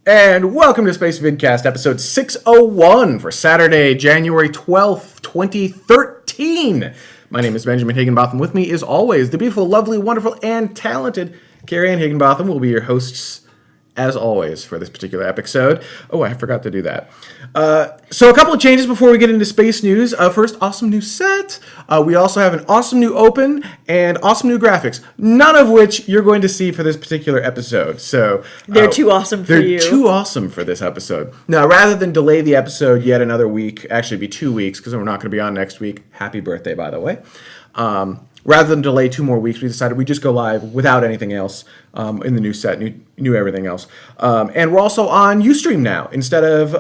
And welcome to Spacevidcast, episode 601 for Saturday, January 12th, 2013. My name is Benjamin Higginbotham. With me, as always, the beautiful, lovely, wonderful, and talented Carrie Ann Higginbotham will be your hosts, as always, for this particular episode. Oh, I forgot to do that. So a couple of changes before we get into space news. First, awesome new set. We also have an awesome new open and awesome new graphics, none of which you're going to see for this particular episode. So they're too awesome for you. They're too awesome for this episode. Now, rather than delay the episode yet another week, actually it'd be 2 weeks because we're not going to be on next week. Happy birthday, by the way. Rather than delay 2 more weeks, we decided we'd just go live without anything else in the new set, new everything else. And we're also on Ustream now instead of...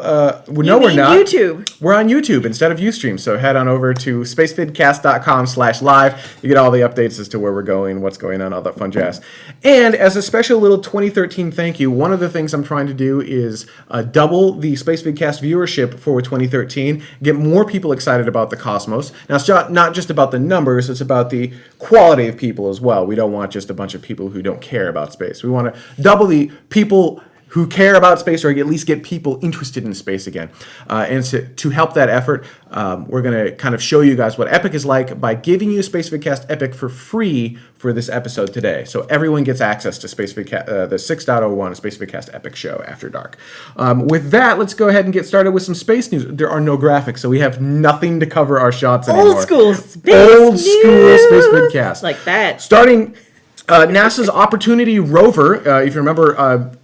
we're not. YouTube. We're on YouTube instead of Ustream. So head on over to spacevidcast.com/live. You get all the updates as to where we're going, what's going on, all that fun jazz. And as a special little 2013 thank you, one of the things I'm trying to do is double the Spacevidcast viewership for 2013, get more people excited about the cosmos. Now, it's not just about the numbers, it's about the quality of people as well. We don't want just a bunch of people who don't care about space. We want to double the people who care about space, or at least get people interested in space again. And to help that effort, we're going to kind of show you guys what Epic is like by giving you Spacevidcast Epic for free for this episode today. So everyone gets access to Spacevidcast, the 6.01 Spacevidcast Epic show after dark. With that, let's go ahead and get started with some space news. There are no graphics, so we have nothing to cover our shots anymore. Old school Spacevidcast. Like that. Starting NASA's Opportunity rover, if you remember...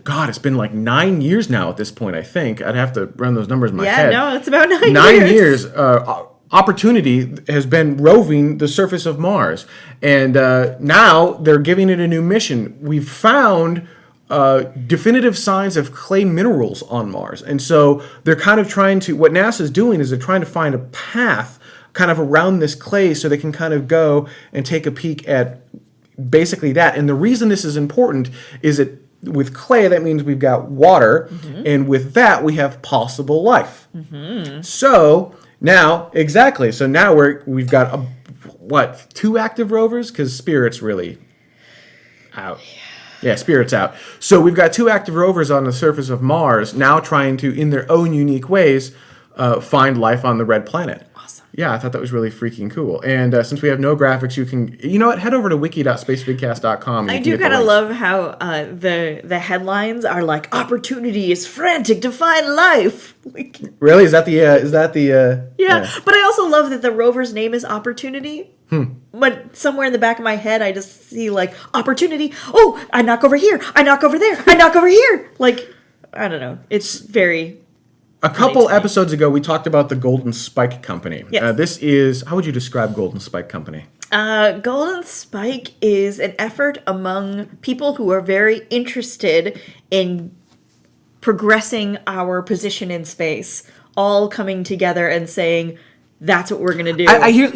God, it's been like 9 years now at this point, I think. I'd have to run those numbers in my head. Yeah, no, it's about 9 years. 9 years. Opportunity has been roving the surface of Mars. And now they're giving it a new mission. We've found definitive signs of clay minerals on Mars. And so they're kind of trying to, what NASA's doing is they're trying to find a path kind of around this clay so they can kind of go and take a peek at basically that. And the reason this is important is that with clay, that means we've got water, and with that, we have possible life. So now, exactly. So now we've got two active rovers? Because Spirit's really out. Yeah, Spirit's out. So we've got 2 active rovers on the surface of Mars now trying to, in their own unique ways, find life on the red planet. Yeah, I thought that was really freaking cool. And since we have no graphics, you know what? Head over to wiki.spacevidcast.com. I do kind of love how the headlines are like, "Opportunity is frantic to find life." Like, really? Is that the? Yeah, but I also love that the rover's name is Opportunity. But somewhere in the back of my head, I just see like Opportunity. Oh, I knock over here. I knock over there. I knock over here. Like, I don't know. It's very. A couple episodes ago, we talked about the Golden Spike Company. Yes. This is, how would you describe Golden Spike Company? Golden Spike is an effort among people who are very interested in progressing our position in space, all coming together and saying, that's what we're going to do.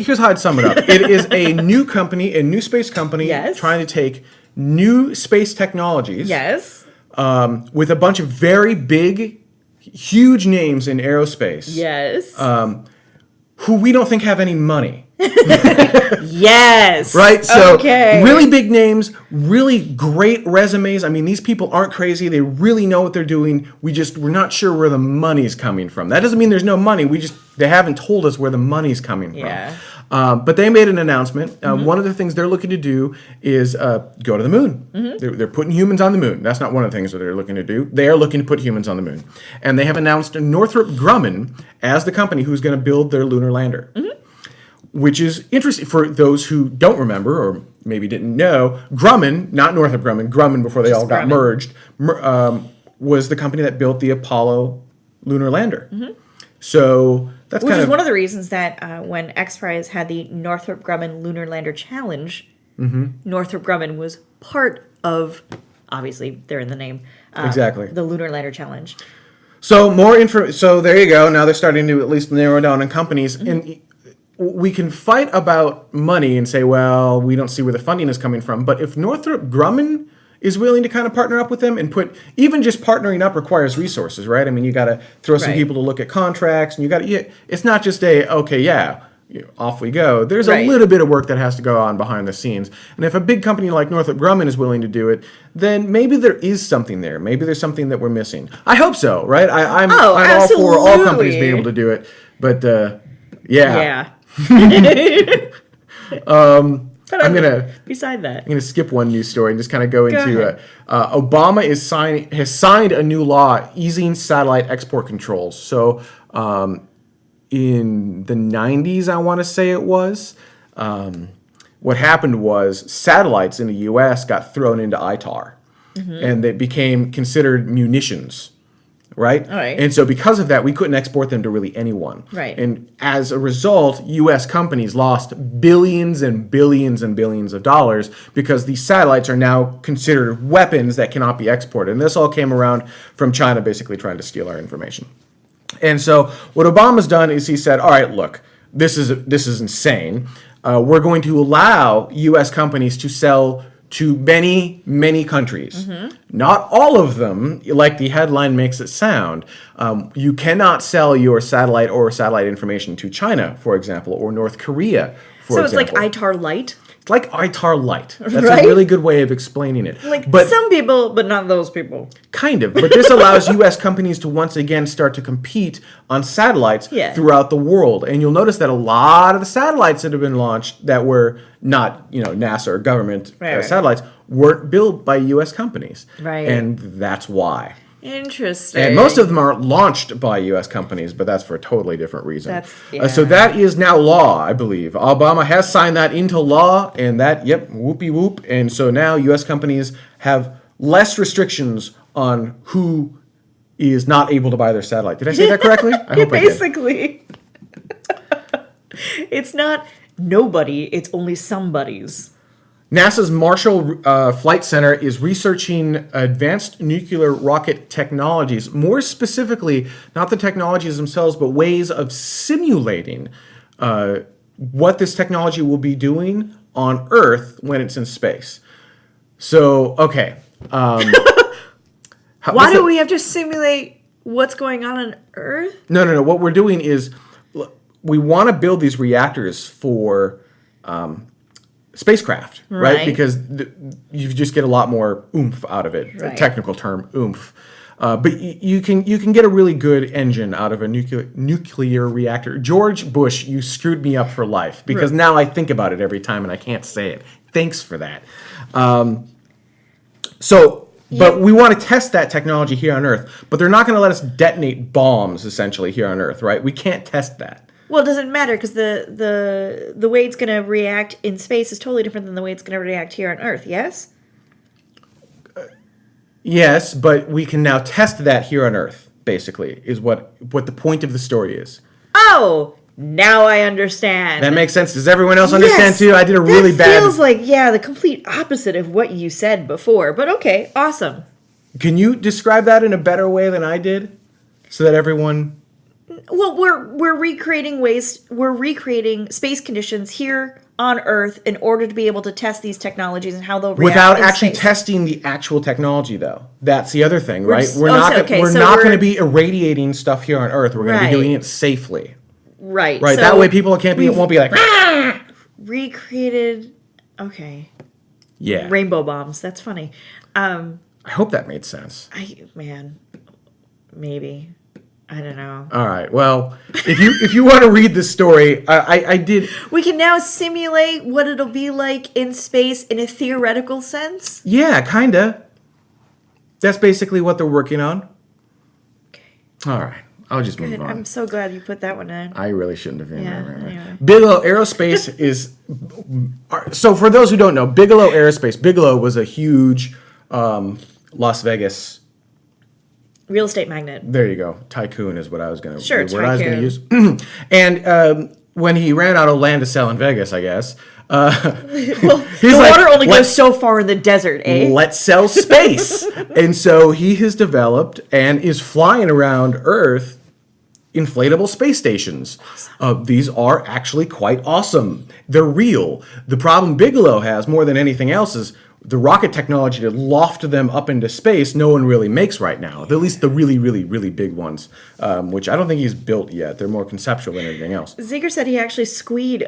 Here's how I'd sum it up. It is a new company, a new space company, trying to take new space technologies with a bunch of very big, huge names in aerospace. Yes. Who we don't think have any money. Yes. Right? So really big names, really great resumes. I mean, these people aren't crazy. They really know what they're doing. We're not sure where the money's coming from. That doesn't mean there's no money. They haven't told us where the money's coming from. Yeah. But they made an announcement. One of the things they're looking to do is go to the moon. They're putting humans on the moon. That's not one of the things that they're looking to do. They are looking to put humans on the moon. And they have announced Northrop Grumman as the company who's going to build their lunar lander. Which is interesting for those who don't remember or maybe didn't know. Grumman, not Northrop Grumman, Grumman before they all got merged, was the company that built the Apollo lunar lander. So that's Which is one of the reasons that when X Prize had the Northrop Grumman Lunar Lander Challenge, Northrop Grumman was part of, obviously they're in the name, the Lunar Lander Challenge. So more info. So there you go. Now they're starting to at least narrow down on companies. And we can fight about money and say, well, we don't see where the funding is coming from. But if Northrop Grumman is willing to kind of partner up with them and even just partnering up requires resources, right? I mean, you got to throw some people to look at contracts, and it's not just off we go. There's Right. a little bit of work that has to go on behind the scenes. And if a big company like Northrop Grumman is willing to do it, then maybe there is something there. Maybe there's something that we're missing. I hope so, right? I'm all for all companies being able to do it. But yeah. But I'm gonna beside that, I'm gonna skip one news story and just kind of go into ahead. Obama has signed a new law easing satellite export controls. So in the 90s, I want to say it was, what happened was satellites in the U.S. got thrown into ITAR, and they became considered munitions. Right? All right. And so because of that, we couldn't export them to really anyone. Right. And as a result, U.S. companies lost billions and billions and billions of dollars because these satellites are now considered weapons that cannot be exported. And this all came around from China basically trying to steal our information. And so what Obama's done is he said, all right, look, this is insane. We're going to allow U.S. companies to sell to many, many countries. Not all of them, like the headline makes it sound. You cannot sell your satellite or satellite information to China, for example, or North Korea, for example. So it's like ITAR Light? It's like ITAR Light. That's Right? a really good way of explaining it. But some people, but not those people. Kind of. But this allows U.S. companies to once again start to compete on satellites throughout the world. And you'll notice that a lot of the satellites that have been launched that were not, NASA or government satellites weren't built by U.S. companies. Right. And that's why. Interesting. And most of them are launched by U.S. companies, but that's for a totally different reason. So Yeah. that is now law, I believe. Obama has signed that into law, and that, whoopee whoop. And so now U.S. companies have less restrictions on who is not able to buy their satellite. Did I say that correctly? I hope I did. Basically. It's not nobody, it's only somebody's. NASA's Marshall Flight Center is researching advanced nuclear rocket technologies. More specifically, not the technologies themselves, but ways of simulating what this technology will be doing on Earth when it's in space. So, okay. Why do we have to simulate what's going on Earth? No. What we're doing is we want to build these reactors for spacecraft, right? Because you just get a lot more oomph out of it. Right. Technical term, oomph. But you can get a really good engine out of a nuclear reactor. George Bush, you screwed me up for life because now I think about it every time and I can't say it. Thanks for that. But we want to test that technology here on Earth, but they're not going to let us detonate bombs essentially here on Earth, right? We can't test that. Well, it doesn't matter because the way it's going to react in space is totally different than the way it's going to react here on Earth, yes? Yes, but we can now test that here on Earth, basically, is what the point of the story is. Oh, now I understand. That makes sense. Does everyone else understand too? I did a really bad... That feels like, the complete opposite of what you said before. But okay, awesome. Can you describe that in a better way than I did? So that everyone... Well, we're recreating space conditions here on Earth in order to be able to test these technologies and how they'll react without in actually space. Testing the actual technology, though. That's the other thing, right? We're not going to be irradiating stuff here on Earth. We're going to be doing it safely. Right. Right. So that way, people won't be like recreated. Okay. Yeah. Rainbow bombs. That's funny. I hope that made sense. Maybe. I don't know. All right. Well, if you want to read the story, I did. We can now simulate what it'll be like in space in a theoretical sense. Yeah, kinda. That's basically what they're working on. Okay. All right. I'll just move on. I'm so glad you put that one in. I really shouldn't have. Anyway. Bigelow Aerospace is. So for those who don't know, Bigelow Aerospace. Bigelow was a huge Las Vegas. Real estate magnate. There you go. Tycoon is what I was going to use. And when he ran out of land to sell in Vegas, I guess. The water only goes so far in the desert, eh? Let's sell space. And so he has developed and is flying around Earth inflatable space stations. These are actually quite awesome. They're real. The problem Bigelow has more than anything else is the rocket technology to loft them up into space, no one really makes right now. At least the really, really, really big ones, which I don't think he's built yet. They're more conceptual than anything else. Ziegler said he actually squeed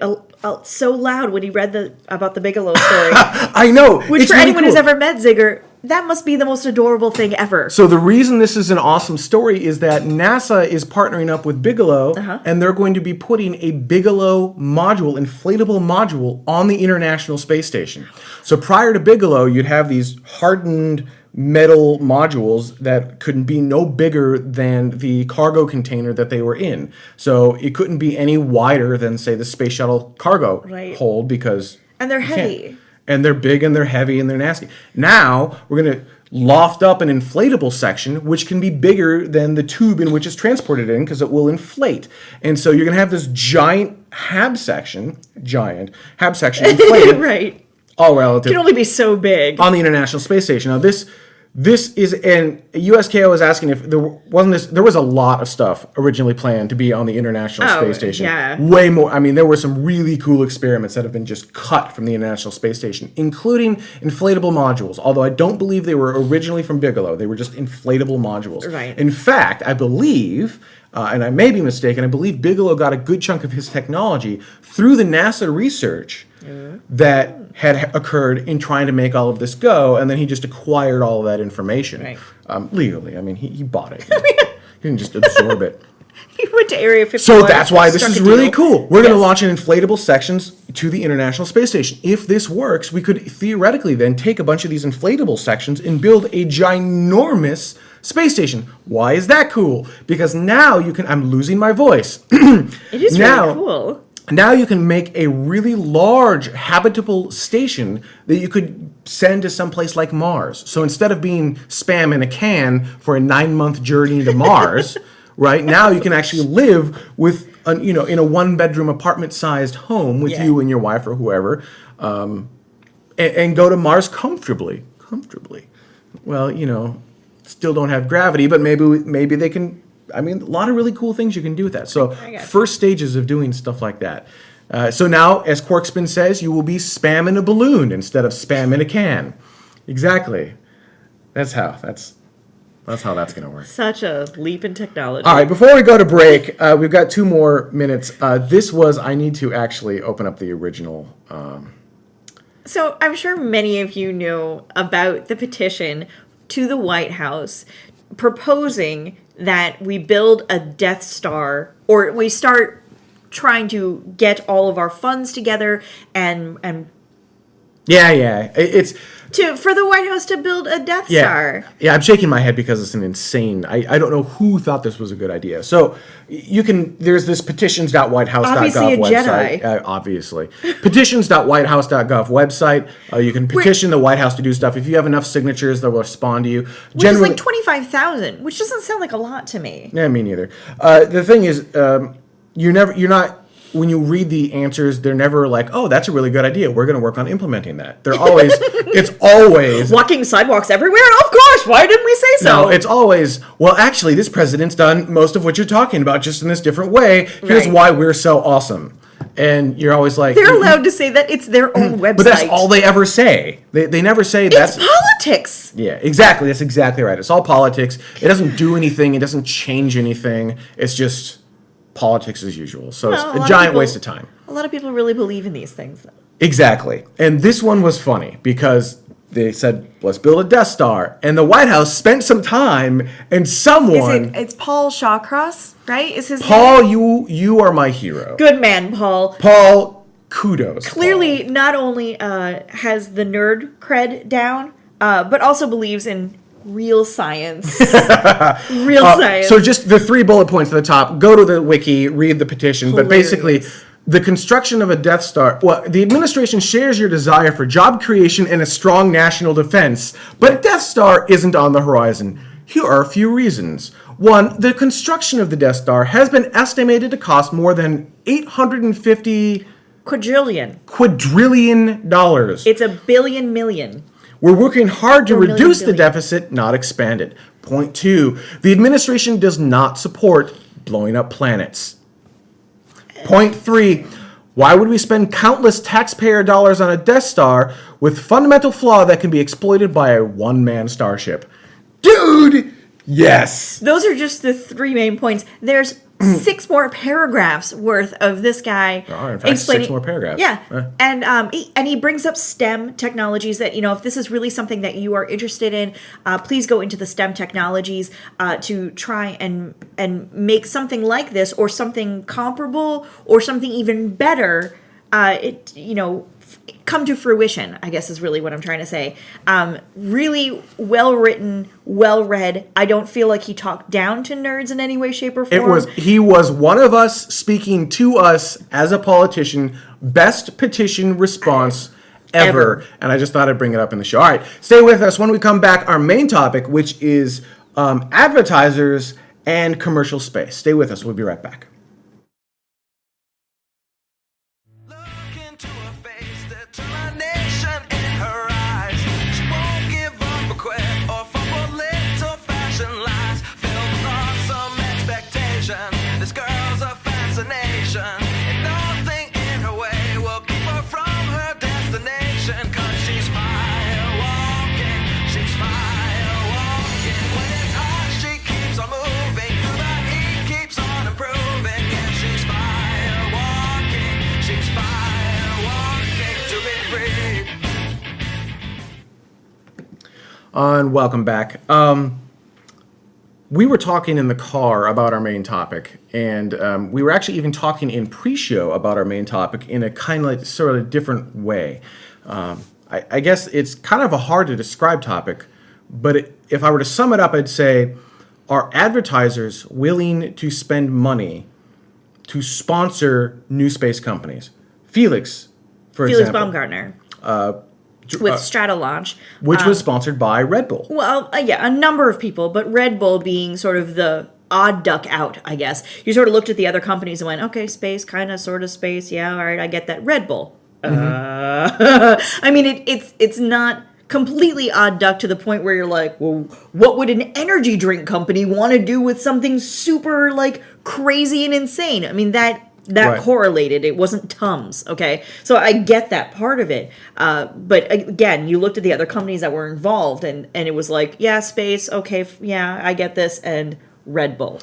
so loud when he read about the Bigelow story. I know. Which, for anyone who's ever met Ziegler, that must be the most adorable thing ever. So the reason this is an awesome story is that NASA is partnering up with Bigelow, and they're going to be putting a Bigelow module, inflatable module, on the International Space Station. So prior to Bigelow, you'd have these hardened metal modules that could be no bigger than the cargo container that they were in. So it couldn't be any wider than, say, the space shuttle cargo hold, because... And they're heavy. And they're big and they're heavy and they're nasty. Now we're going to loft up an inflatable section, which can be bigger than the tube in which it's transported in, because it will inflate. And so you're going to have this giant hab section inflated. Right. All relative. It can only be so big. On the International Space Station. Now this is, and USKO was asking if there was a lot of stuff originally planned to be on the International Space Station. Yeah. Way more. I mean, there were some really cool experiments that have been just cut from the International Space Station, including inflatable modules, although I don't believe they were originally from Bigelow. They were just inflatable modules. Right. In fact, I believe, and I may be mistaken, I believe Bigelow got a good chunk of his technology through the NASA research that had occurred in trying to make all of this go, and then he just acquired all of that information legally. I mean, he bought it. He didn't just absorb it. He went to Area 51. So that's why this is really cool. We're going to launch an inflatable sections to the International Space Station. If this works, we could theoretically then take a bunch of these inflatable sections and build a ginormous space station. Why is that cool? Because now you can... I'm losing my voice. It is really cool. Now you can make a really large habitable station that you could send to someplace like Mars. So instead of being spam in a can for a 9-month journey to Mars, right, now you can actually live with, in a 1-bedroom apartment-sized home with you and your wife or whoever, and go to Mars comfortably. Well, still don't have gravity, but maybe they can... I mean, a lot of really cool things you can do with that. So first stages of doing stuff like that. So now, as Quarkspin says, you will be spam in a balloon instead of spam in a can. Exactly. That's how that's going to work. Such a leap in technology. All right, before we go to break, we've got 2 more minutes. I need to actually open up the original. So I'm sure many of you know about the petition to the White House proposing that we build a Death Star, or we start trying to get all of our funds together and it's for the White House to build a Death Star. Yeah, I'm shaking my head because it's an insane... I don't know who thought this was a good idea. So there's this petitions.whitehouse.gov obviously a website. Jedi. Obviously. Petitions.whitehouse.gov website. You can petition the White House to do stuff. If you have enough signatures, they'll respond to you. Which is like 25,000, which doesn't sound like a lot to me. Yeah, me neither. The thing is, you're not... When you read the answers, they're never like, oh, that's a really good idea. We're going to work on implementing that. They're always, it's always... Walking sidewalks everywhere? Of course! Why didn't we say so? No, it's always, well, actually, this president's done most of what you're talking about, just in this different way. Here's why we're so awesome. And you're always like... They're allowed to say that. It's their own website. But that's all they ever say. They never say that's... It's politics! Yeah, exactly. That's exactly right. It's all politics. It doesn't do anything. It doesn't change anything. It's just... politics as usual. So it's a giant waste of time. A lot of people really believe in these things, though. Exactly. And this one was funny because they said, let's build a Death Star. And the White House spent some time and someone... It's Paul Shawcross, right? Is his Paul, name? you are my hero. Good man, Paul. Paul, kudos. Clearly, not only has the nerd cred down, but also believes in real science. Science. So just the 3 bullet points at the top. Go to the wiki, read the petition. Hilarious. But basically, the construction of a Death Star... Well, the administration shares your desire for job creation and a strong national defense. But a Death Star isn't on the horizon. Here are a few reasons. 1, the construction of the Death Star has been estimated to cost more than $850... Quadrillion dollars. It's a billion million. We're working hard to reduce the deficit, not expand it. Point 2, the administration does not support blowing up planets. Point 3, Why would we spend countless taxpayer dollars on a Death Star with fundamental flaw that can be exploited by a one-man starship? Dude, yes. Those are just the 3 main points. There's 6 more paragraphs worth of this guy in fact, 6 more paragraphs. Yeah, and he brings up STEM technologies that, if this is really something that you are interested in, please go into the STEM technologies to try and make something like this or something comparable or something even better. Come to fruition, I guess is really what I'm trying to say. Really well written, well read. I don't feel like he talked down to nerds in any way, shape, or form. He was one of us speaking to us as a politician. Best petition response ever. And I just thought I'd bring it up in the show. All right, stay with us. When we come back, our main topic, which is advertisers and commercial space. Stay with us. We'll be right back. This girl's a fascination, and nothing in her way will keep her from her destination. 'Cause she's fire walking. When it's hot, she keeps on moving. Through the heat, keeps on improving. Yeah, she's fire walking to be free. And welcome back. We were talking in the car about our main topic, and we were actually even talking in pre-show about our main topic in a kind of sort of different way. I guess it's kind of a hard to describe topic, but if I were to sum it up, I'd say, are advertisers willing to spend money to sponsor NewSpace companies? Felix, for example. Felix Baumgartner. With Strata Launch. Which was sponsored by Red Bull. Well, a number of people, but Red Bull being sort of the odd duck out, I guess. You sort of looked at the other companies and went, okay, space, kind of, sort of space, yeah, all right, I get that. Red Bull. I mean, it's not completely odd duck to the point where you're like, well, what would an energy drink company want to do with something super, crazy and insane? I mean, that right. Correlated. It wasn't Tums, okay? So I get that part of it. But again, you looked at the other companies that were involved, and it was like, yeah, space, okay, yeah, I get this, and Red Bull.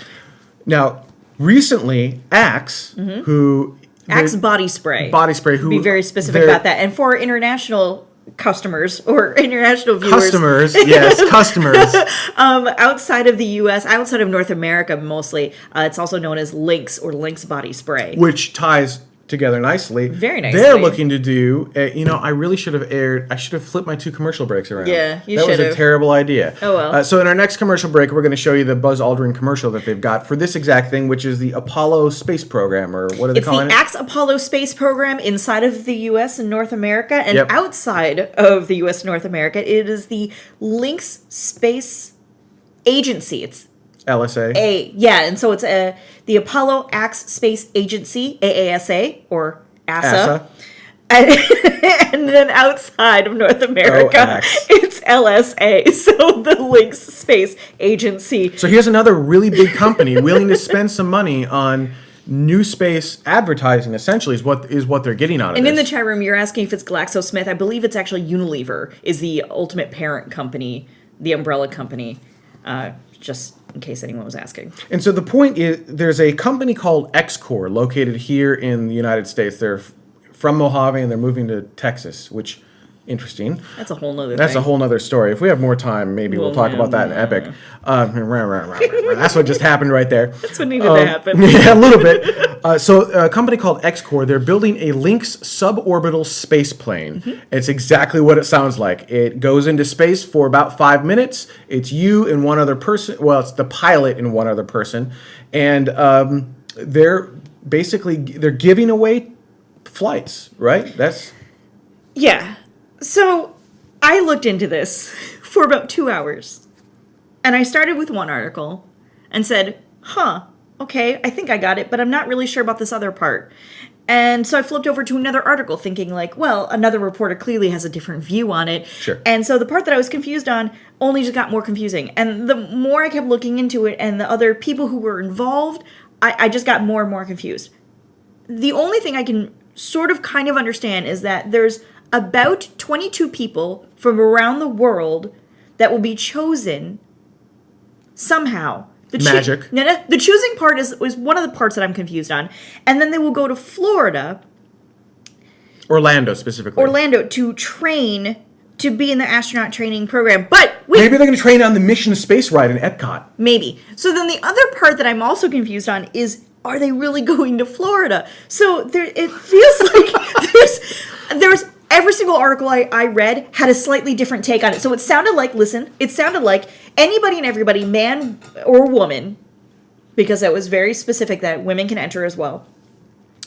Now, recently, Axe, who... Axe body spray. Body spray, who... Be very specific about that. And for international customers or international viewers. Customers, yes, customers. Outside of the U.S., outside of North America mostly, it's also known as Lynx or Lynx body spray. Which ties together nicely. Very nicely. They're looking to do, I really should have I should have flipped my 2 commercial breaks around. Yeah, you should have. That was a terrible idea. Oh, well. So in our next commercial break, we're going to show you the Buzz Aldrin commercial that they've got for this exact thing, which is the Apollo space program, or what are they calling it? It's the Axe Apollo space program inside of the U.S. and North America, and outside of the U.S. and North America, it is the Lynx Space Agency. It's LSA. And so it's the Apollo Axe Space Agency, AASA, or ASA. And then outside of North America, it's LSA, so the Lynx Space Agency. So here's another really big company willing to spend some money on NewSpace advertising, essentially, is what they're getting out of it. And in the chat room, you're asking if it's GlaxoSmith. I believe it's actually Unilever is the ultimate parent company, the umbrella company, just in case anyone was asking. And so the point is, there's a company called Xcore located here in the United States. They're from Mojave, and they're moving to Texas, which, interesting. That's a whole nother thing. That's a whole nother story. If we have more time, maybe we'll talk about that in Epic. That's what just happened right there. That's what needed to happen. Yeah, a little bit. So a company called Xcore, they're building a Lynx suborbital space plane. It's exactly what it sounds like. It goes into space for about 5 minutes. It's you and one other person. Well, it's the pilot and one other person. And they're giving away flights, right? Yeah. So I looked into this for about 2 hours. And I started with one article and said, okay, I think I got it, but I'm not really sure about this other part. And so I flipped over to another article thinking another reporter clearly has a different view on it. Sure. And so the part that I was confused on only just got more confusing. And the more I kept looking into it and the other people who were involved, I just got more and more confused. The only thing I can sort of kind of understand is that there's about 22 people from around the world that will be chosen somehow. Magic. No, the choosing part is one of the parts that I'm confused on. And then they will go to Florida, Orlando specifically. to train to be in the astronaut training program. But wait, Maybe they're going to train on the Mission Space ride in Epcot. maybe. So then the other part that I'm also confused on is, are they really going to Florida? So it feels like there's every single article I read had a slightly different take on it. So it sounded like anybody and everybody, man or woman, because it was very specific that women can enter as well.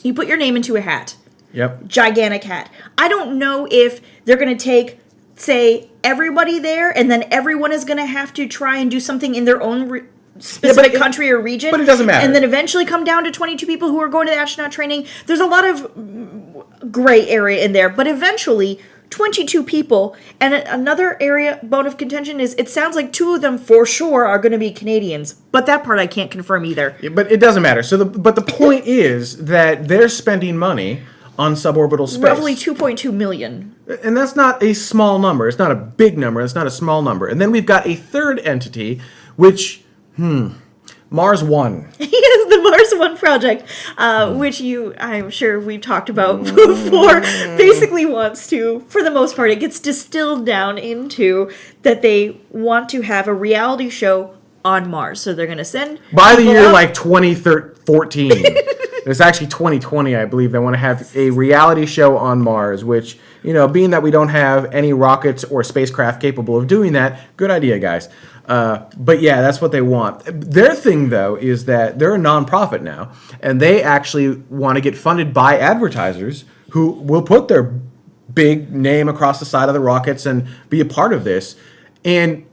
You put your name into a hat. Yep. Gigantic hat. I don't know if they're going to take, say, everybody there, and then everyone is going to have to try and do something in their own specific country or region. But it doesn't matter. And then eventually come down to 22 people who are going to the astronaut training. There's a lot of gray area in there, but eventually 22 people. And another bone of contention is it sounds like 2 of them for sure are going to be Canadians, but that part I can't confirm either. Yeah, but it doesn't matter. So the point is that they're spending money on suborbital space. Roughly 2.2 million. And that's not a small number. It's not a big number. It's not a small number. And then we've got a third entity, which, Mars One. Yes, the Mars One project, which I'm sure we've talked about before, basically wants to, for the most part, it gets distilled down into that they want to have a reality show on Mars. So they're going to send... By the people year, out. like 2014. It's actually 2020, I believe. They want to have a reality show on Mars, which, being that we don't have any rockets or spacecraft capable of doing that, good idea, guys. But yeah, that's what they want. Their thing, though, is that they're a nonprofit now, and they actually want to get funded by advertisers who will put their big name across the side of the rockets and be a part of this. And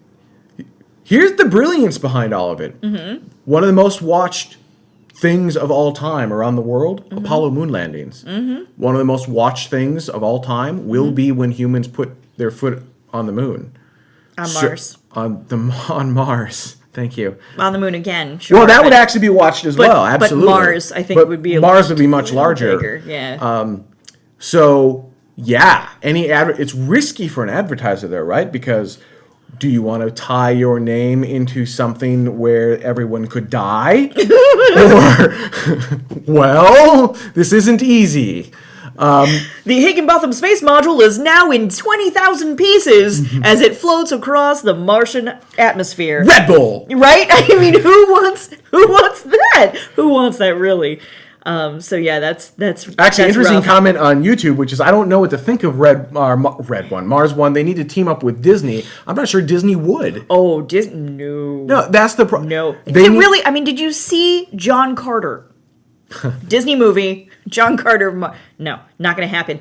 here's the brilliance behind all of it. Mm-hmm. One of the most watched things of all time around the world, Apollo moon landings. Mm-hmm. One of the most watched things of all time will be when humans put their foot on the moon. On Mars. On Mars. Thank you. On the moon again. Sure, Well, that would actually be watched as well. Absolutely. But Mars, I think, would be Mars would be much larger. Bigger, yeah. So yeah, it's risky for an advertiser, though, right? Because do you want to tie your name into something where everyone could die? Or, well, this isn't easy. The Higginbotham space module is now in 20,000 pieces as it floats across the Martian atmosphere. Red Bull! Right? I mean, who wants that? Who wants that, really? So yeah, that's Actually, interesting rough. comment on YouTube, which is I don't know what to think of Mars One. They need to team up with Disney. I'm not sure Disney would. Oh, Disney? No. No, that's the problem. No. Really? I mean, did you see John Carter? Disney movie, John Carter. No, not going to happen.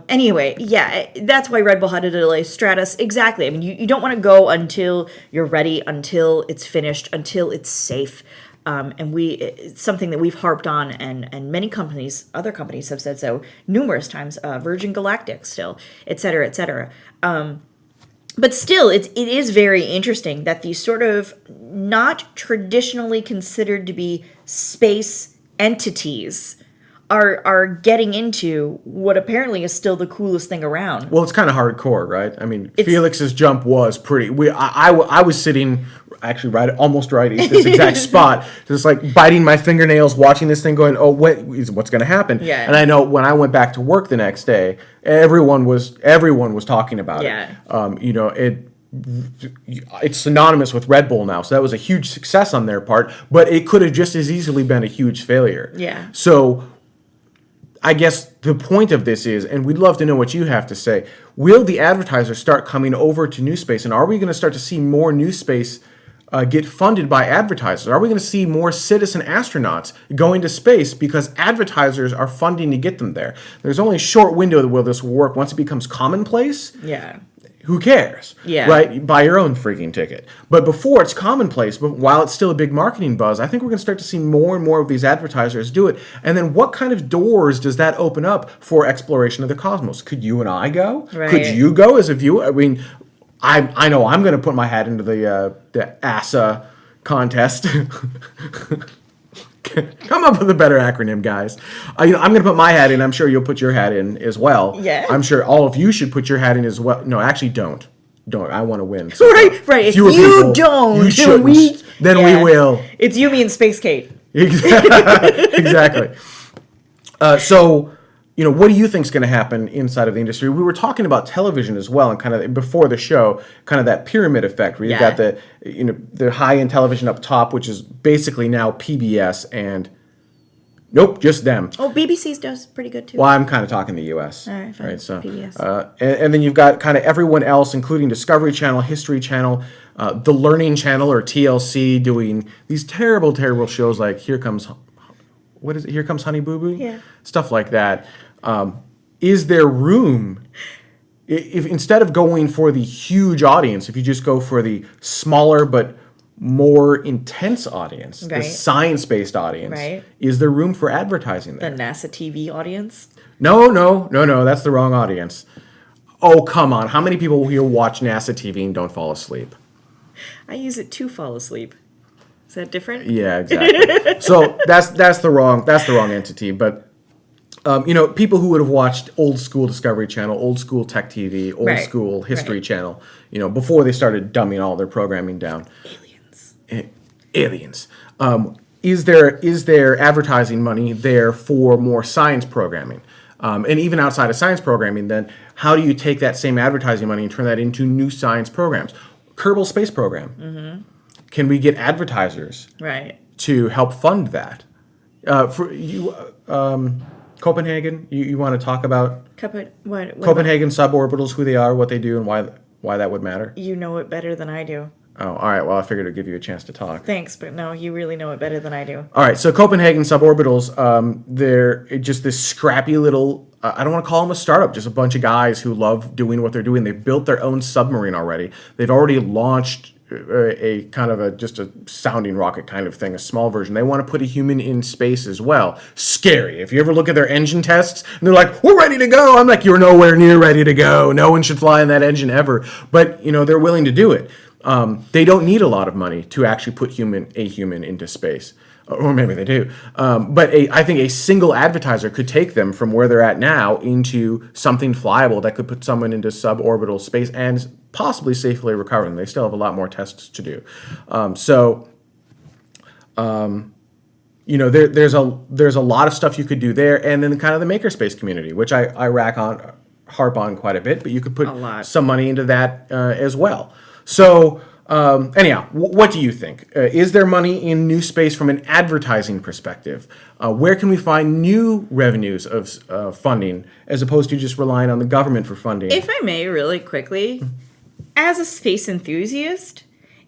Anyway, yeah, that's why Red Bull had to delay Stratus. Exactly. I mean, you don't want to go until you're ready, until it's finished, until it's safe. And it's something that we've harped on, and many other companies have said so numerous times. Virgin Galactic, still, et cetera, et cetera. But still, it is very interesting that these sort of not traditionally considered to be space entities are getting into what apparently is still the coolest thing around. Well, it's kind of hardcore, right? I mean, Felix's jump was pretty. I was sitting actually almost right at this exact spot, just like biting my fingernails, watching this thing, going, "Oh, what's going to happen?" Yeah. And I know when I went back to work the next day, everyone was talking about it. It's synonymous with Red Bull now, so that was a huge success on their part, but it could have just as easily been a huge failure. Yeah. So I guess the point of this is, and we'd love to know what you have to say, will the advertisers start coming over to NewSpace, and are we going to start to see more NewSpace get funded by advertisers? Are we going to see more citizen astronauts going to space because advertisers are funding to get them there? There's only a short window where this will work. Once it becomes commonplace, Yeah. who cares? Yeah. Right? Buy your own freaking ticket. But before it's commonplace, but while it's still a big marketing buzz, I think we're going to start to see more and more of these advertisers do it. And then what kind of doors does that open up for exploration of the cosmos? Could you and I go? Right. Could you go as a viewer? I mean, I know I'm going to put my hat into the ASA contest. Come up with a better acronym, guys. I'm going to put my hat in. I'm sure you'll put your hat in as well. Yeah. I'm sure all of you should put your hat in as well. No, actually, don't. Don't. I want to win. So Right. If fewer you people, don't, you shouldn't. Then we will. It's you, me, and Space Kate. Exactly. So, what do you think is going to happen inside of the industry? We were talking about television as well, and kind of before the show, kind of that pyramid effect, where you've got the high-end television up top, which is basically now PBS and nope, just them. Oh, BBC's does pretty good too. Well, I'm kind of talking the U.S. All right, fine. Right, so PBS. and then you've got kind of everyone else, including Discovery Channel, History Channel, the Learning Channel or TLC, doing these terrible, terrible shows like Here Comes Honey Boo Boo? Yeah. Stuff like that. Is there room, if instead of going for the huge audience, if you just go for the smaller but more intense audience, the Right. science-based audience, Right. is there room for advertising The there? NASA TV audience. No, that's the wrong audience. Oh, come on. How many people here watch NASA TV and don't fall asleep? I use it to fall asleep. Is that different? Yeah, exactly. So that's the wrong entity. But people who would have watched old school Discovery Channel, old school Tech TV, old Right. school History Right. Channel, before they started dumbing all their programming down. Aliens. Is there advertising money there for more science programming? And even outside of science programming, then how do you take that same advertising money and turn that into new science programs? Kerbal Space Program. Mm-hmm. Can we get advertisers Right. to help fund that? For you, Copenhagen, you want to talk about What Copenhagen suborbitals, who they are, what they do, and why that would matter? You know it better than I do. Oh, all right. Well, I figured I'd give you a chance to talk. Thanks, but no, you really know it better than I do. All right. So Copenhagen suborbitals, they're just this scrappy little. I don't want to call them a startup. Just a bunch of guys who love doing what they're doing. They've built their own submarine already. They've already launched a kind of just a sounding rocket kind of thing, a small version. They want to put a human in space as well. Scary. If you ever look at their engine tests and they're like, "We're ready to go," I'm like, "You're nowhere near ready to go. No one should fly in that engine ever." But they're willing to do it. They don't need a lot of money to actually put a human into space. Or maybe they do. But I think a single advertiser could take them from where they're at now into something flyable that could put someone into suborbital space and possibly safely recover them. They still have a lot more tests to do. There's a lot of stuff you could do there. And then kind of the makerspace community, which I harp on quite a bit, but you could put some money into that as well. So anyhow, what do you think? Is there money in NewSpace from an advertising perspective? Where can we find new revenues of funding as opposed to just relying on the government for funding? If I may, really quickly, as a space enthusiast,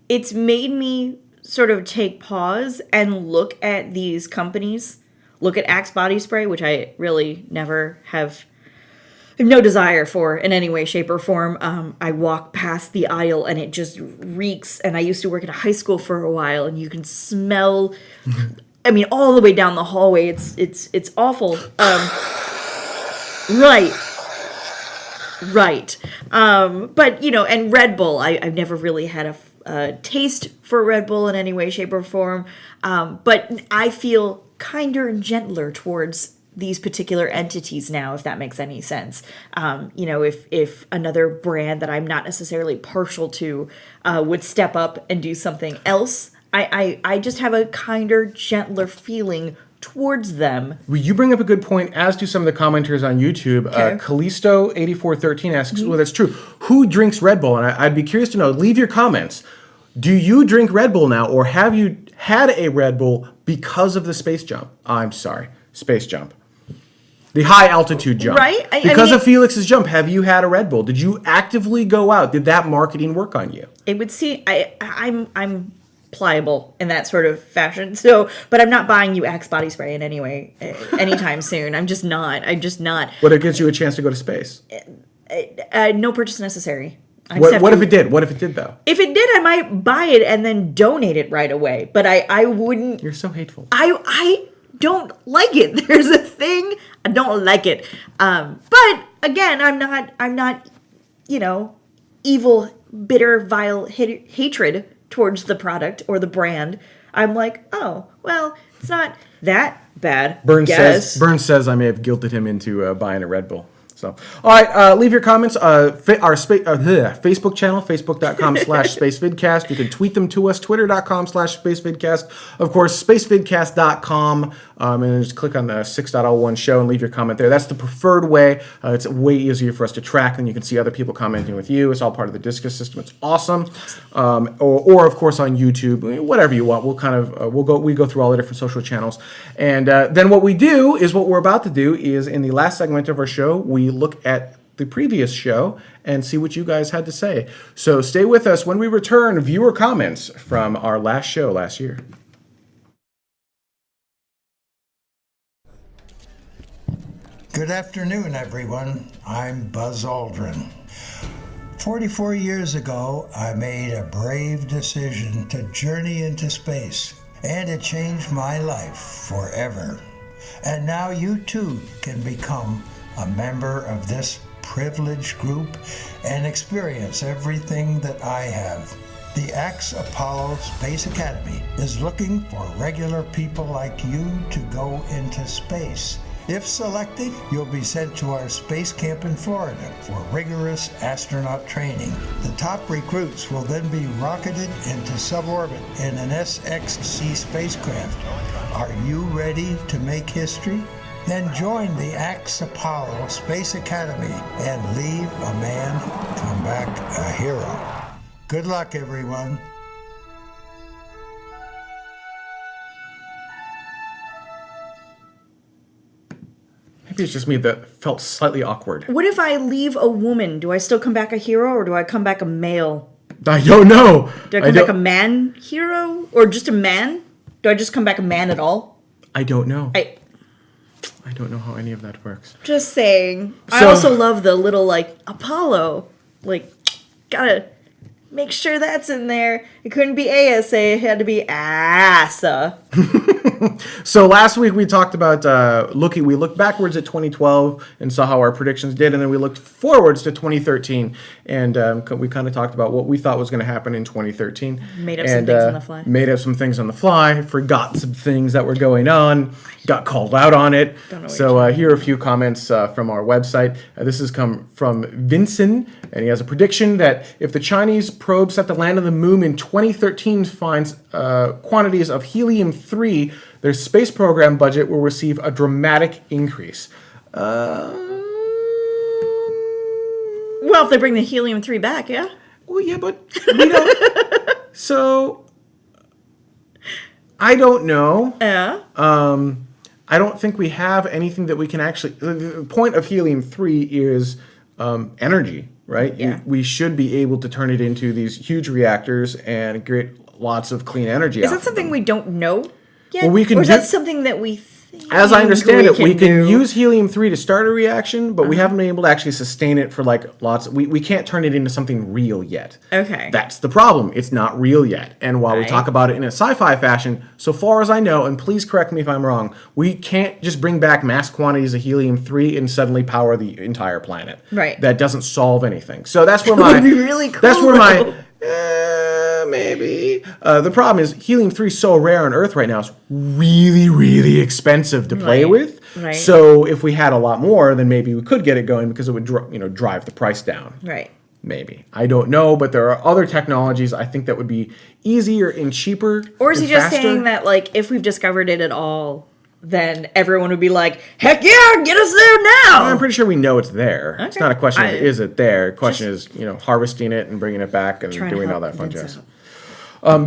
it's made me sort of take pause and look at these companies, look at Axe body spray, which I really never have no desire for in any way, shape, or form. I walk past the aisle and it just reeks. And I used to work at a high school for a while, and you can smell. I mean, all the way down the hallway. It's awful. Right. But and Red Bull. I've never really had a taste for Red Bull in any way, shape, or form. But I feel kinder and gentler towards these particular entities now, if that makes any sense. If another brand that I'm not necessarily partial to would step up and do something else, I just have a kinder, gentler feeling towards them. Well, you bring up a good point, as do some of the commenters on YouTube. Okay. Callisto8413 asks, well, that's true. Who drinks Red Bull? And I'd be curious to know, leave your comments. Do you drink Red Bull now, or have you had a Red Bull because of the space jump? I'm sorry, space jump. The high altitude jump. Right? Because of Felix's jump, have you had a Red Bull? Did you actively go out? Did that marketing work on you? It would seem I'm pliable in that sort of fashion. So, but I'm not buying you Axe body spray in any way anytime soon. I'm just not. But it gives you a chance to go to space. No purchase necessary. What if it did? What if it did, though? If it did, I might buy it and then donate it right away. But I wouldn't. You're so hateful. I don't like it. There's a thing. I don't like it. But again, I'm not evil, bitter, vile hatred towards the product or the brand, I'm like, oh, well, it's not that bad. Burns says I may have guilted him into buying a Red Bull. So, all right, leave your comments. Our Facebook channel, facebook.com/SpaceVidcast. You can tweet them to us, twitter.com/SpaceVidcast. Of course, SpaceVidcast.com. And then just click on the 6.01 show and leave your comment there. That's the preferred way. It's way easier for us to track, and you can see other people commenting with you. It's all part of the Discus system. It's awesome. Or of course on YouTube, whatever you want. We'll kind of we go through all the different social channels, and then what we do is what we're about to do is in the last segment of our show we look at the previous show and see what you guys had to say. So stay with us when we return. Viewer comments from our last show last year. Good afternoon, everyone. I'm Buzz Aldrin. 44 years ago, I made a brave decision to journey into space, and it changed my life forever. And now you too can become a member of this privileged group and experience everything that I have. The Axe Apollo Space Academy is looking for regular people like you to go into space. If selected, you'll be sent to our space camp in Florida for rigorous astronaut training. The top recruits will then be rocketed into suborbit in an SXC spacecraft. Are you ready to make history? Then join the Axe Apollo Space Academy and leave a man, come back a hero. Good luck, everyone. Maybe it's just me that felt slightly awkward. What if I leave a woman? Do I still come back a hero, or do I come back a male? I don't know. Do I come back a man hero? Or just a man? Do I just come back a man at all? I don't know. I don't know how any of that works. Just saying. I So- also love the little, like, Apollo. Like, gotta make sure that's in there. It couldn't be ASA, it had to be ASA. So last week we talked about we looked backwards at 2012 and saw how our predictions did, and then we looked forwards to 2013, and we kind of talked about what we thought was going to happen in 2013. Made up some things on the fly. Made up some things on the fly, forgot some things that were going on, got called out on it. Don't know what So here are a few comments from our website. This has come from Vincent, and he has a prediction that if the Chinese probe set to land on the moon in 2013 finds quantities of helium-3, their space program budget will receive a dramatic increase. Well, if they bring the helium-3 back, yeah? Well, yeah, but we don't. So, I don't know. Yeah. I don't think we have anything that we can actually. The point of helium-3 is energy, right? Yeah. We should be able to turn it into these huge reactors and get lots of clean energy. Is that something we don't know yet? Well, we can or is do- that something that we think As I understand it, we can do? use helium-3 to start a reaction, but we haven't been able to actually sustain it for like lots. We can't turn it into something real yet. Okay. That's the problem. It's not real yet. And while we Right. talk about it in a sci-fi fashion, so far as I know, and please correct me if I'm wrong, we can't just bring back mass quantities of helium-3 and suddenly power the entire planet. Right. That doesn't solve anything. So that's where That would be really cool. That's where my maybe. The problem is helium-3 is so rare on Earth right now. It's really, really expensive to play Right. with. Right. So if we had a lot more, then maybe we could get it going because it would drive the price down. Right. Maybe. I don't know, but there are other technologies I think that would be easier and cheaper. Or is he and just faster. saying that, like, if we've discovered it at all, then everyone would be like, heck yeah, get us there now! I'm pretty sure we know it's there. It's Okay. not a question of is it there. The question is, harvesting it and bringing it back and Trying to doing all help that fun Vince jazz. out.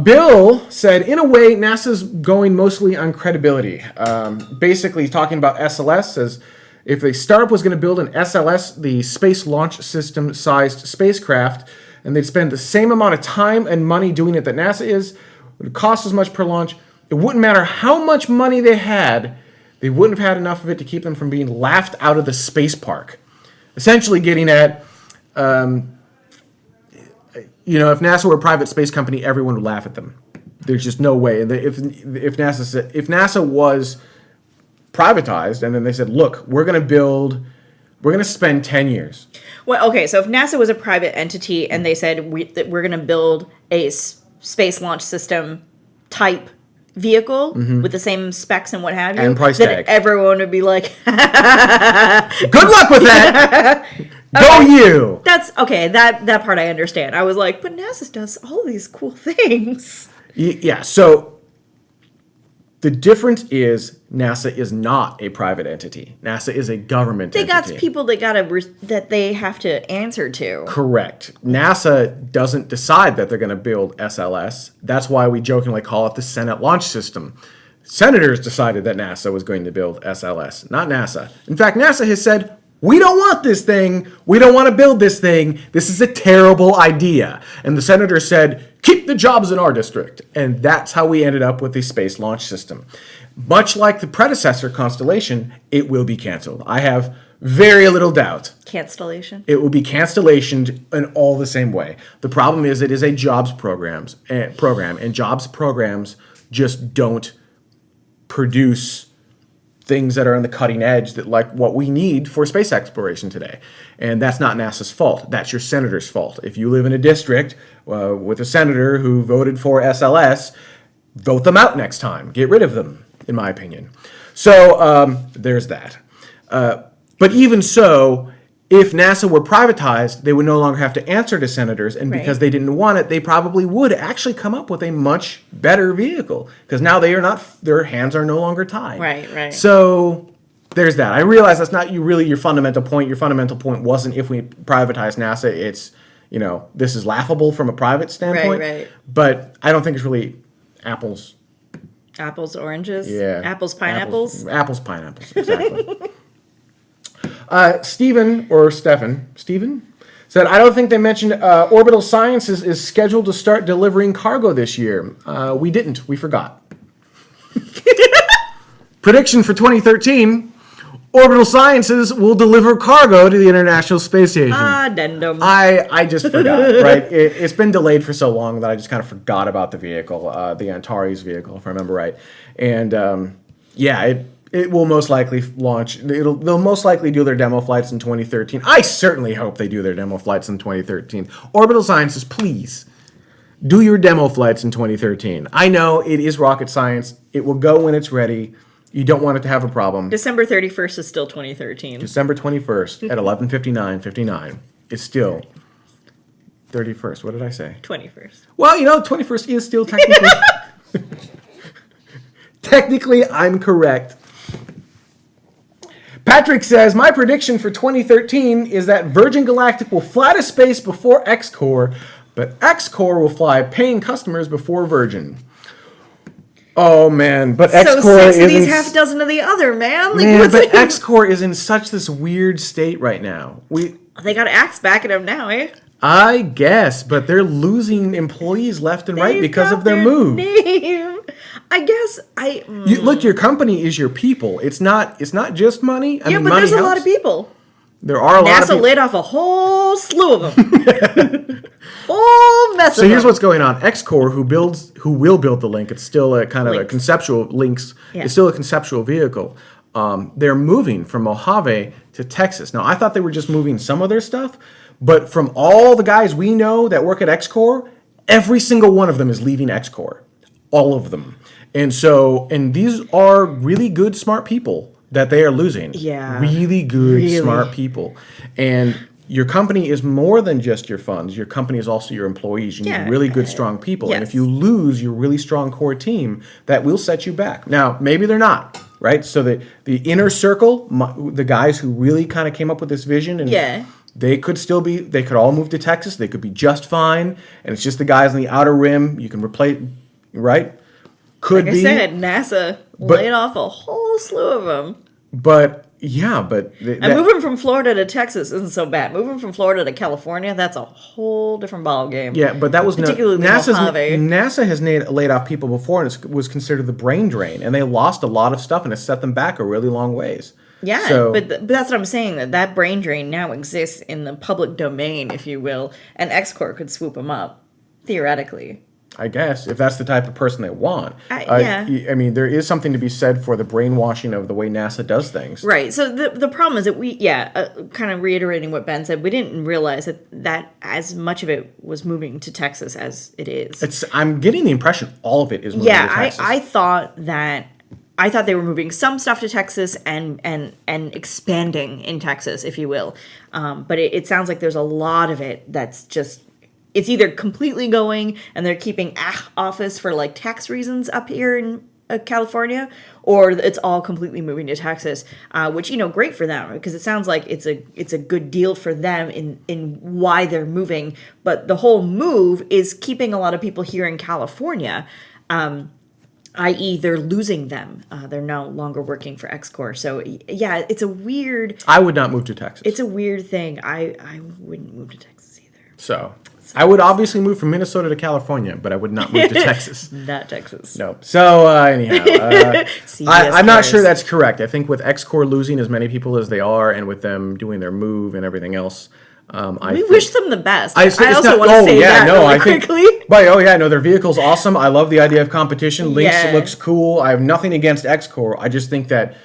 Bill said, in a way, NASA's going mostly on credibility. Basically, talking about SLS, says if a startup was going to build an SLS, the Space Launch System-sized spacecraft, and they'd spend the same amount of time and money doing it that NASA is, it would cost as much per launch. It wouldn't matter how much money they wouldn't have had enough of it to keep them from being laughed out of the space park. Essentially getting at, if NASA were a private space company, everyone would laugh at them. There's just no way. If NASA was privatized and then they said, look, we're going to spend 10 years. Well, okay, so if NASA was a private entity and they said that we're going to build a Space Launch System type vehicle with the same specs and what have you, And price then tag. everyone would be like, Good luck with that. Go you. that's okay. That part I understand. I was like, but NASA does all these cool things. Yeah. So the difference is NASA is not a private entity. NASA is a government They entity. got people that they have to answer to. Correct. NASA doesn't decide that they're going to build SLS. That's why we jokingly call it the Senate Launch System. Senators decided that NASA was going to build SLS, not NASA. In fact, NASA has said, we don't want this thing. We don't want to build this thing. This is a terrible idea. And the senator said, keep the jobs in our district. And that's how we ended up with the Space Launch System. Much like the predecessor Constellation, it will be canceled. I have very little doubt. Cancellation. It will be cancellationed in all the same way. The problem is it is a jobs program, and jobs programs just don't produce things that are on the cutting edge that like what we need for space exploration today. And that's not NASA's fault. That's your senator's fault. If you live in a district with a senator who voted for SLS, vote them out next time. Get rid of them, in my opinion. So there's that. But even so, if NASA were privatized, they would no longer have to answer to senators, and because Right. they didn't want it, they probably would actually come up with a much better vehicle, because now they are not; their hands are no longer tied. Right. So there's that. I realize that's not really your fundamental point. Your fundamental point wasn't if we privatize NASA, it's this is laughable from a private standpoint. Right. But I don't think it's really apples. Apples, oranges. Yeah. Apples, pineapples. Apples, pineapples. Exactly. Stephen said, I don't think they mentioned Orbital Sciences is scheduled to start delivering cargo this year. We didn't. We forgot. Prediction for 2013, Orbital Sciences will deliver cargo to the International Space Station. Addendum. I just forgot, right? It's been delayed for so long that I just kind of forgot about the vehicle, the Antares vehicle, if I remember right. And it will most likely launch. They'll most likely do their demo flights in 2013. I certainly hope they do their demo flights in 2013. Orbital Sciences, please do your demo flights in 2013. I know it is rocket science. It will go when it's ready. You don't want it to have a problem. December 31st is still 2013. December 21st at 11:59:59 is still 31st. What did I say? 21st. Well, 21st is still technically. Technically, I'm correct. Patrick says, my prediction for 2013 is that Virgin Galactic will fly to space before X-Corps, but X-Corps will fly paying customers before Virgin. Oh, man. But X-Corps So 6 of is these, half a dozen of the other, man. Like, Man, what's but it? X-Corps is in such this weird state right now. They got Axe backing them now, eh? I guess, but they're losing employees left and right They've because got of their move. name. I guess Look, your company is your people. It's not just money. I mean, but money there's a lot helps. of people. There are a lot of NASA people. laid off a whole slew of them. Whole mess of So them. here's what's going on. X-Corps, who will build the Link, it's still a kind of a Lynx. conceptual Lynx. Yeah. It's still a conceptual vehicle. They're moving from Mojave to Texas. Now, I thought they were just moving some of their stuff, but from all the guys we know that work at X-Corps, every single one of them is leaving X-Corps. All of them. And these are really good, smart people that they are losing. Yeah. Really good, Really. smart people. And your company is more than just your funds. Your company is also your employees. You Yeah. need really good, strong people. And Yes. if you lose your really strong core team, that will set you back. Now, maybe they're not, right? So the inner circle, the guys who really kind of came up with this vision, and Yeah. they could all move to Texas. They could be just fine. And it's just the guys on the outer rim. You can replace, right? Could Like be. I said, NASA laid off a whole slew of them. But yeah, but And moving from Florida to Texas isn't so bad. Moving from Florida to California, that's a whole different ballgame. yeah, but that was Particularly Mojave. NASA has laid off people before, and it was considered the brain drain, and they lost a lot of stuff, and it set them back a really long ways. Yeah, So- but that's what I'm saying, that brain drain now exists in the public domain, if you will, and X-Corps could swoop them up, theoretically. I guess, if that's the type of person they want. Yeah. I mean, there is something to be said for the brainwashing of the way NASA does things. Right. So the problem is that kind of reiterating what Ben said, we didn't realize that as much of it was moving to Texas as it is. I'm getting the impression all of it is moving to Texas. I thought they were moving some stuff to Texas and expanding in Texas, if you will. But it sounds like there's a lot of it that's just, it's either completely going and they're keeping office for like tax reasons up here in California, or it's all completely moving to Texas, which, great for them, because it sounds like it's a good deal for them in why they're moving. But the whole move is keeping a lot of people here in California, i.e. they're losing them. They're no longer working for X-Corp. So, yeah, it's a weird... I would not move to Texas. It's a weird thing. I wouldn't move to Texas either. So, I would obviously move from Minnesota to California, but I would not move to Texas. Not Texas. No. So, anyhow, I'm not sure that's correct. I think with X-Corp losing as many people as they are, and with them doing their move and everything else... we wish them the best. I also want to say quickly. No, their vehicle's awesome. I love the idea of competition. Lynx looks cool. I have nothing against X-Corp. I just think that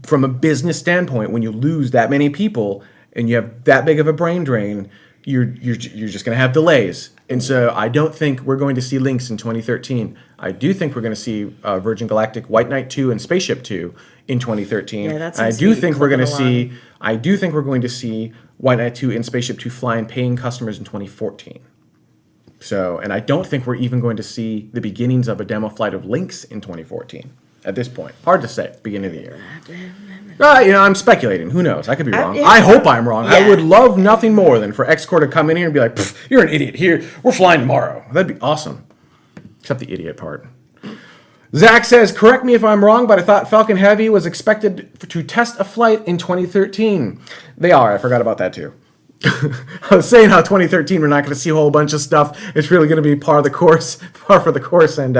from a business standpoint, when you lose that many people and you have that big of a brain drain, you're just going to have delays. And so I don't think we're going to see Lynx in 2013. I do think we're going to see Virgin Galactic, White Knight 2, and Spaceship 2 in 2013. Yeah, I do think we're going to see White Knight 2 and Spaceship 2 flying paying customers in 2014. So, and I don't think we're even going to see the beginnings of a demo flight of Lynx in 2014 at this point. Hard to say, beginning of the year. I'm speculating. Who knows? I could be wrong. I hope I'm wrong. Yeah. I would love nothing more than for X-Corp to come in here and be like, you're an idiot. Here, we're flying tomorrow. That'd be awesome. Except the idiot part. Zach says, correct me if I'm wrong, but I thought Falcon Heavy was expected to test a flight in 2013. They are. I forgot about that too. I was saying how 2013 we're not going to see a whole bunch of stuff. It's really going to be par for the course. And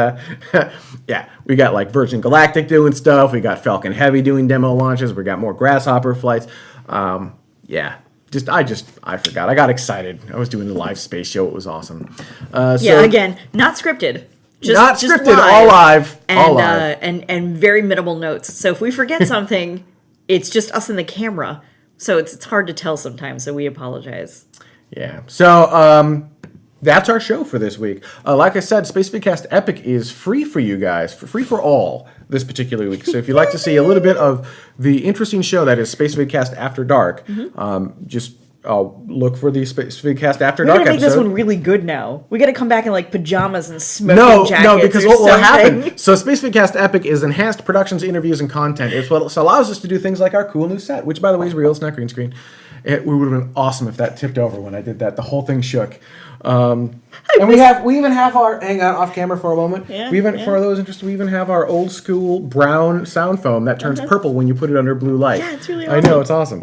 yeah, we got like Virgin Galactic doing stuff. We got Falcon Heavy doing demo launches. We got more Grasshopper flights. Yeah. I forgot. I got excited. I was doing the live space show. It was awesome. Again, not scripted. Just scripted, all live. And very minimal notes. So if we forget something, it's just us and the camera. So it's hard to tell sometimes, so we apologize. Yeah. So that's our show for this week. Like I said, Spacevidcast Epic is free for you guys, free for all this particular week. So if you'd like to see a little bit of the interesting show that is Spacevidcast After Dark, just look for the Spacevidcast After Dark episode. We're gonna make this one really good now. We gotta come back in like pajamas and smoking jackets. No, because what will happen? So Spacevidcast Epic is enhanced productions, interviews, and content. It's what allows us to do things like our cool new set, which by the way is real. It's not green screen. It would have been awesome if that tipped over when I did that. The whole thing shook. And we even have our, hang on, off camera for a moment. For those interested, we even have our old school brown sound foam that turns purple when you put it under blue light. Yeah, it's really awesome. I know, it's awesome.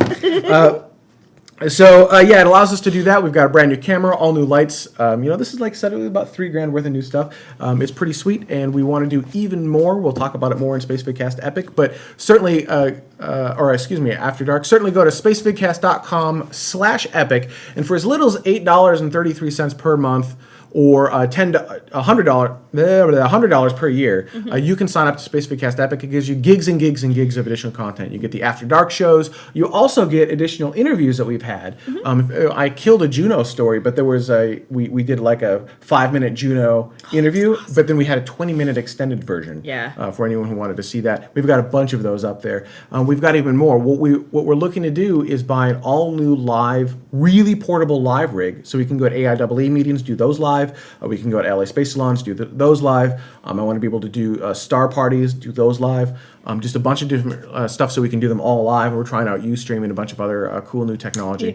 So it allows us to do that. We've got a brand new camera, all new lights. This is like I said, about $3,000 worth of new stuff. It's pretty sweet, and we want to do even more. We'll talk about it more in Spacevidcast Epic, but certainly, After Dark. Certainly go to spacevidcast.com/epic, and for as little as $8.33 per month, or $100 per year, you can sign up to Spacevidcast Epic. It gives you gigs and gigs and gigs of additional content. You get the After Dark shows. You also get additional interviews that we've had. I killed a Juno story, but there was we did like a 5-minute Juno interview, but then we had a 20-minute extended version. For anyone who wanted to see that, we've got a bunch of those up there. We've got even more. What we're looking to do is buy an all new live, really portable live rig, so we can go to AIAA meetings, do those live. We can go to LA Space Salons, do those live. I want to be able to do star parties, do those live. Just a bunch of different stuff so we can do them all live. We're trying out Ustream and a bunch of other cool new technology.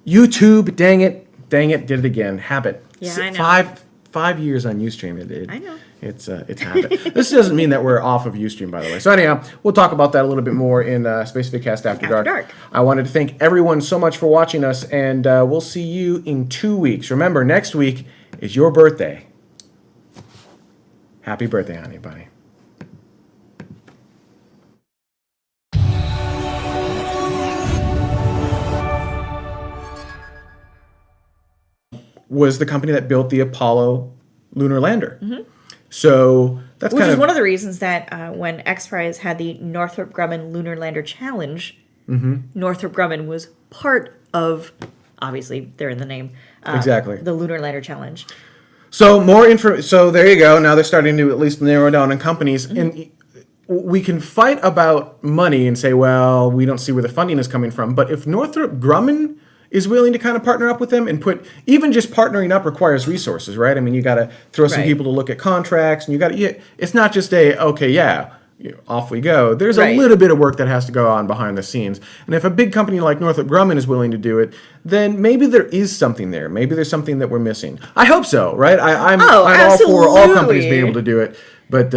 YouTube, dang it, did it again. Habit. Yeah, I know. 5 years on Ustream. I know. It's habit. This doesn't mean that we're off of Ustream, by the way. So anyhow, we'll talk about that a little bit more in Spacevidcast After Dark. I wanted to thank everyone so much for watching us, and we'll see you in 2 weeks. Remember, next week is your birthday. Happy birthday, honey bunny. Was the company that built the Apollo lunar lander. So that's Which kind is of one of the reasons that when X Prize had the Northrop Grumman Lunar Lander Challenge, Northrop Grumman was part of, obviously, they're in the name, exactly. the Lunar Lander Challenge. So more info. So there you go. Now they're starting to at least narrow down on companies, and we can fight about money and say, well, we don't see where the funding is coming from. But if Northrop Grumman is willing to kind of partner up with them and put, even just partnering up requires resources, right? I mean, you got to throw some Right. people to look at contracts, and you got to. It's not just off we go. There's a Right. little bit of work that has to go on behind the scenes. And if a big company like Northrop Grumman is willing to do it, then maybe there is something there. Maybe there's something that we're missing. I hope so, right? I'm all for all companies being able to do it. But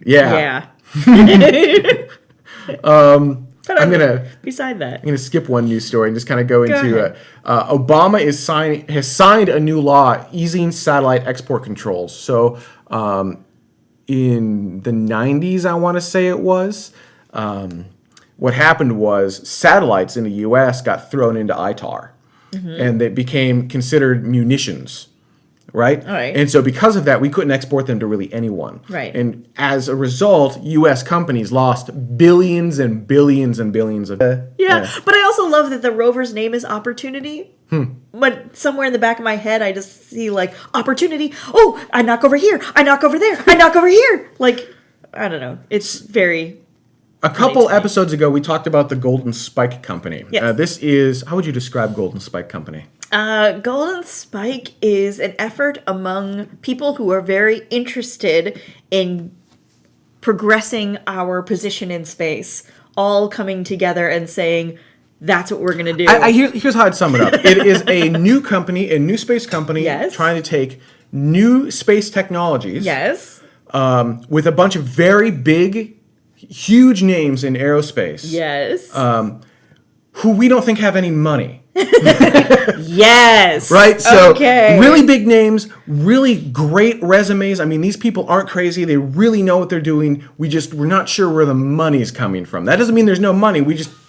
Yeah. But I'm gonna beside that. I'm gonna skip one news story and just kind of go into ahead. Obama has signed a new law easing satellite export controls. So in the 90s, I want to say it was, what happened was satellites in the U.S. got thrown into ITAR, and they became considered munitions. Right? All right. And so because of that, we couldn't export them to really anyone. Right. And as a result, U.S. companies lost billions and billions and billions of... Yeah, but I also love that the rover's name is Opportunity. But somewhere in the back of my head, I just see, like, Opportunity. Oh, I knock over here. I knock over there. I knock over here. Like, I don't know. It's very... A couple episodes ago, we talked about the Golden Spike Company. Yes. This is... How would you describe Golden Spike Company? Golden Spike is an effort among people who are very interested in progressing our position in space, all coming together and saying, that's what we're going to do. Here's how I'd sum it up. It is a new company, a new space company, Yes. trying to take new space technologies Yes. with a bunch of very big, huge names in aerospace Yes. who we don't think have any money. Yes. Right? So okay. really big names, really great resumes. I mean, these people aren't crazy. They really know what they're doing. We're not sure where the money's coming from. That doesn't mean there's no money.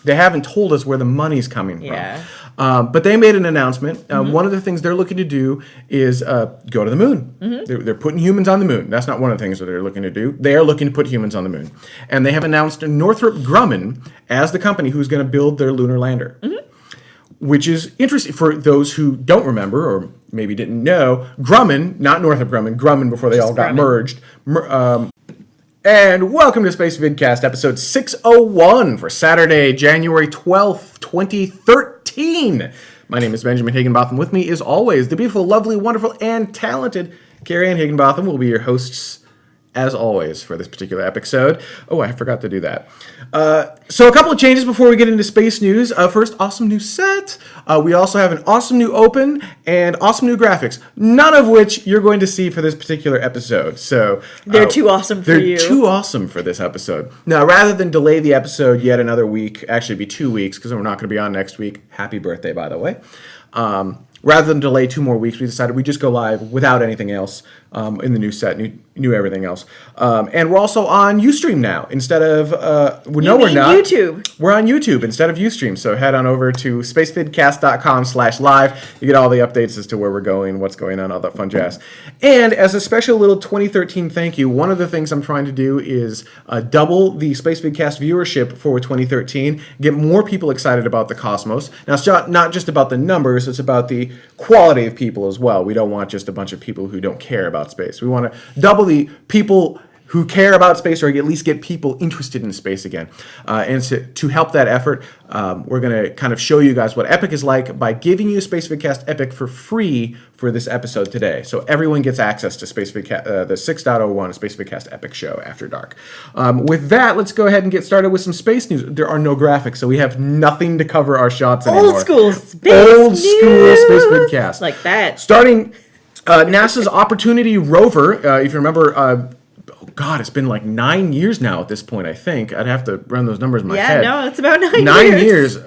They haven't told us where the money's coming from. Yeah. But they made an announcement. One of the things they're looking to do is go to the moon. They're putting humans on the moon. That's not one of the things that they're looking to do. They are looking to put humans on the moon. And they have announced Northrop Grumman as the company who's going to build their lunar lander. Which is interesting for those who don't remember or maybe didn't know. Grumman, not Northrop Grumman, Grumman before they all got merged. And welcome to Spacevidcast, episode 601 for Saturday, January 12th, 2013. My name is Benjamin Higginbotham. With me, as always, the beautiful, lovely, wonderful, and talented Carrie Ann Higginbotham will be your hosts, as always, for this particular episode. Oh, I forgot to do that. So a couple of changes before we get into space news. First, awesome new set. We also have an awesome new open and awesome new graphics, none of which you're going to see for this particular episode. So They're too awesome for you. They're too awesome for this episode. Now, rather than delay the episode yet another week, actually it'd be 2 weeks because we're not going to be on next week. Happy birthday, by the way. Rather than delay 2 more weeks, we decided we'd just go live without anything else in the new set, new everything else. And we're also on Ustream now instead of... we're not. YouTube. We're on YouTube instead of Ustream. So head on over to spacevidcast.com/live. You get all the updates as to where we're going, what's going on, all that fun jazz. And as a special little 2013 thank you, one of the things I'm trying to do is double the Spacevidcast viewership for 2013, get more people excited about the cosmos. Now, it's not just about the numbers, it's about the quality of people as well. We don't want just a bunch of people who don't care about space. We want to double the people who care about space, or at least get people interested in space again. And to help that effort, we're going to kind of show you guys what Epic is like by giving you Spacevidcast Epic for free for this episode today. So everyone gets access to Spacevidcast, the 6.01 Spacevidcast Epic show after dark. With that, let's go ahead and get started with some space news. There are no graphics, so we have nothing to cover our shots anymore. Old school space Old school news. Spacevidcast. Like that. Starting NASA's Opportunity rover, if you remember... God, it's been like 9 years now at this point, I think. I'd have to run those numbers in my head. Yeah, no, it's about 9 years. 9 years.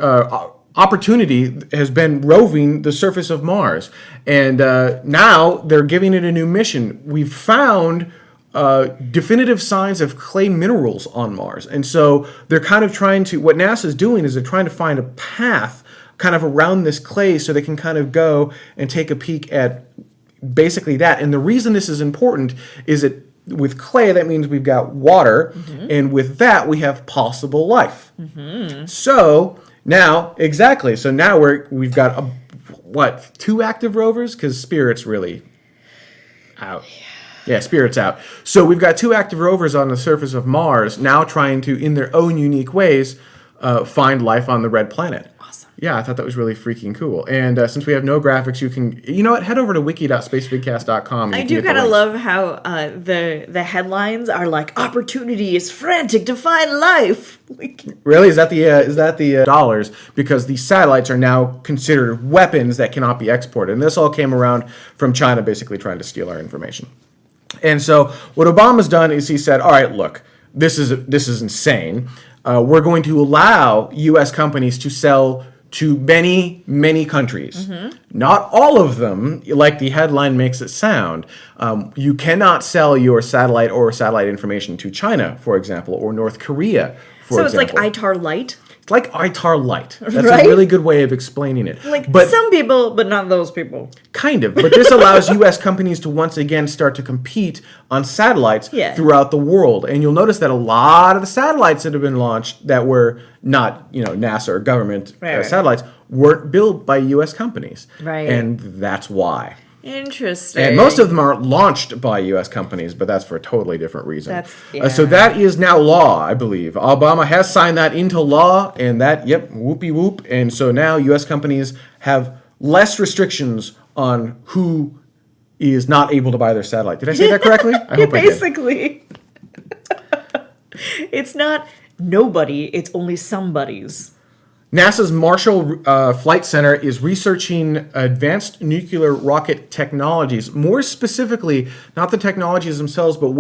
Opportunity has been roving the surface of Mars. And now they're giving it a new mission. We've found definitive signs of clay minerals on Mars. And so they're kind of trying to... What NASA's doing is they're trying to find a path kind of around this clay so they can kind of go and take a peek at basically that. And the reason this is important is that with clay, that means we've got water, and with that, we have possible life. So now, exactly. So now we've got two active rovers? Because Spirit's really out. Yeah, Spirit's out. So we've got two active rovers on the surface of Mars now trying to, in their own unique ways, find life on the red planet. Awesome. Yeah, I thought that was really freaking cool. And since we have no graphics, you know what? Head over to wiki.spacevidcast.com. I do kind of love how the headlines are like, "Opportunity is frantic to find life." Really? Is that the dollars? Because these satellites are now considered weapons that cannot be exported. And this all came around from China basically trying to steal our information. And so what Obama's done is he said, all right, look, this is insane. We're going to allow U.S. companies to sell to many, many countries. Not all of them, like the headline makes it sound. You cannot sell your satellite or satellite information to China, for example, or North Korea, for example. So it's like ITAR Light? It's like ITAR Light. That's Right? a really good way of explaining it. But some people, but not those people. Kind of. But this allows U.S. companies to once again start to compete on satellites throughout the world. And you'll notice that a lot of the satellites that have been launched that were not, NASA or government satellites weren't built by U.S. companies. Right. And that's why. Interesting. And most of them are launched by U.S. companies, but that's for a totally different reason. So Yeah. that is now law, I believe. Obama has signed that into law, and that, whoopee whoop. And so now U.S. companies have less restrictions on who is not able to buy their satellite. Did I say that correctly? I hope I did. Basically. It's not nobody, it's only somebody's. NASA's Marshall Flight Center is researching advanced nuclear rocket technologies. More specifically, not the technologies themselves, but